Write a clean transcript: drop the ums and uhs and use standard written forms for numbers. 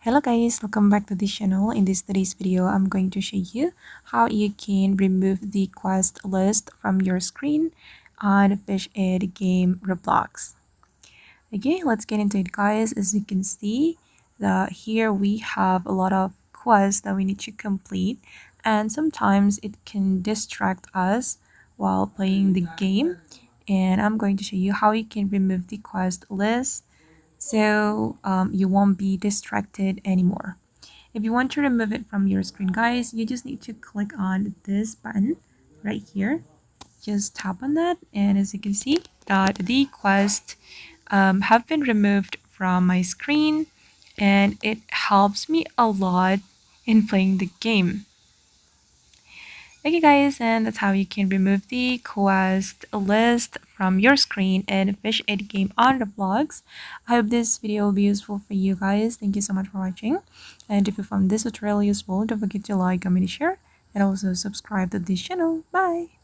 Hello guys, welcome back to this channel. In today's video, I'm going to show you how you can remove the quest list from your screen on Fish It game Roblox. Okay, let's get into it guys. As you can see, here we have a lot of quests that we need to complete, and sometimes it can distract us while playing the game. And I'm going to show you how you can remove the quest list so you won't be distracted anymore. If you want to remove it from your screen, guys, you just need to click on this button right here. Just tap on that, and as you can see, that the quest have been removed from my screen, and it helps me a lot in playing the game. Okay guys, and that's how you can remove the quest list from your screen and Fish It game on the vlogs. I hope this video will be useful for you guys. Thank you so much for watching. And if you found this tutorial useful, don't forget to like, comment, share, and also subscribe to this channel. Bye!